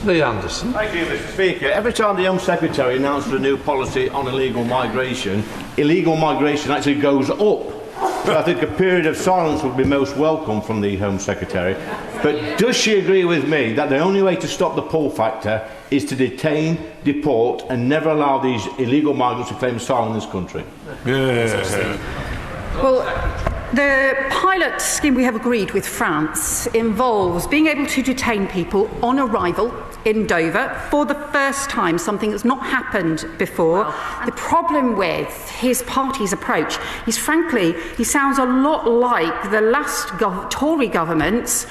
Lee Anderson. Thank you, Mr. Speaker. Every time the Home Secretary announces a new policy on illegal migration actually goes up. So I think a period of silence would be most welcome from the Home Secretary. But does she agree with me that the only way to stop the pull factor is to detain, deport and never allow these illegal migrants to claim asylum in this country? Well, the pilot scheme we have agreed with France involves being able to detain people on arrival in Dover for the first time, something that's not happened before. The problem with his party's approach is, frankly, he sounds a lot like the last Tory government's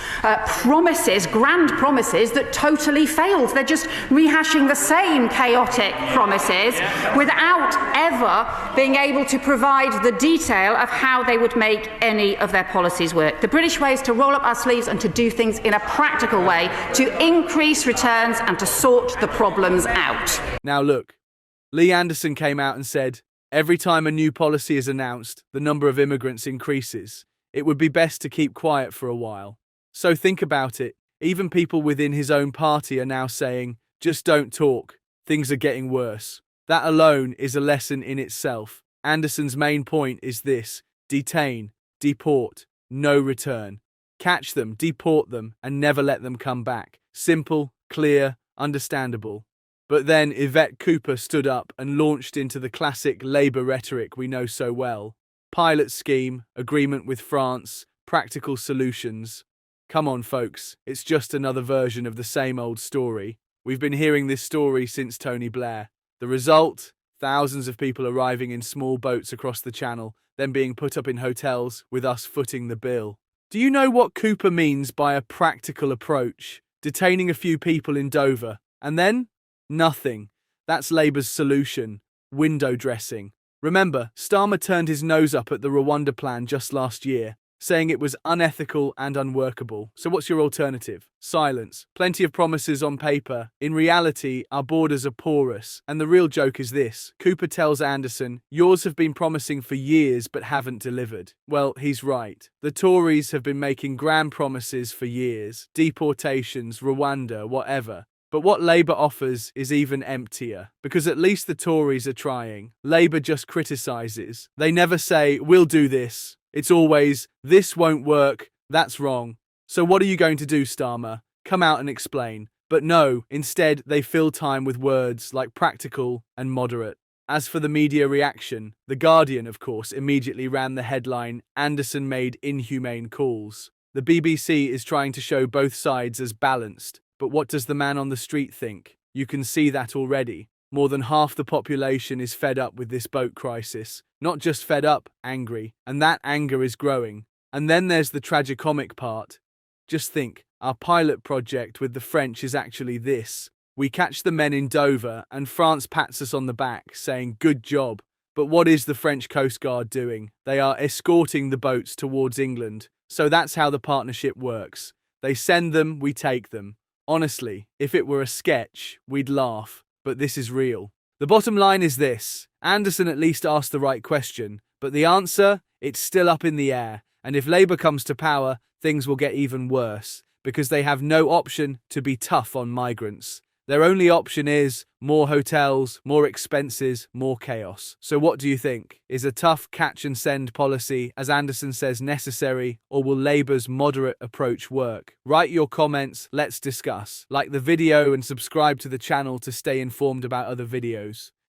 promises, grand promises that totally failed. They're just rehashing the same chaotic promises without ever being able to provide the detail of how they would make any of their policies work. The British way is to roll up our sleeves and to do things in a practical way, to increase returns and to sort the problems out. Now look, Lee Anderson came out and said, every time a new policy is announced, the number of immigrants increases. It would be best to keep quiet for a while. So think about it. Even people within his own party are now saying, just don't talk. Things are getting worse. That alone is a lesson in itself. Anderson's main point is this: detain, deport, no return. Catch them, deport them, and never let them come back. Simple, clear, understandable. But then Yvette Cooper stood up and launched into the classic Labour rhetoric we know so well. Pilot scheme, agreement with France, practical solutions. Come on, folks, it's just another version of the same old story. We've been hearing this story since Tony Blair. The result? Thousands of people arriving in small boats across the channel, then being put up in hotels, with us footing the bill. Do you know what Cooper means by a practical approach? Detaining a few people in Dover, and then? Nothing. That's Labour's solution. Window dressing. Remember, Starmer turned his nose up at the Rwanda plan just last year, saying it was unethical and unworkable. So what's your alternative? Silence. Plenty of promises on paper. In reality, our borders are porous. And the real joke is this. Cooper tells Anderson, yours have been promising for years but haven't delivered. Well, he's right. The Tories have been making grand promises for years. Deportations, Rwanda, whatever. But what Labour offers is even emptier, because at least the Tories are trying. Labour just criticises. They never say, we'll do this. It's always, this won't work, that's wrong. So what are you going to do, Starmer? Come out and explain. But no, instead they fill time with words like practical and moderate. As for the media reaction, The Guardian, of course, immediately ran the headline, Anderson made inhumane calls. The BBC is trying to show both sides as balanced. But what does the man on the street think? You can see that already. More than half the population is fed up with this boat crisis. Not just fed up, angry. And that anger is growing. And then there's the tragicomic part. Just think, our pilot project with the French is actually this. We catch the men in Dover and France pats us on the back, saying, good job. But what is the French Coast Guard doing? They are escorting the boats towards England. So that's how the partnership works. They send them, we take them. Honestly, if it were a sketch, we'd laugh. But this is real. The bottom line is this. Anderson at least asked the right question, but the answer? It's still up in the air. And if Labour comes to power, things will get even worse, because they have no option to be tough on migrants. Their only option is more hotels, more expenses, more chaos. So what do you think? Is a tough catch and send policy, as Anderson says, necessary, or will Labour's moderate approach work? Write your comments, let's discuss. Like the video and subscribe to the channel to stay informed about other videos.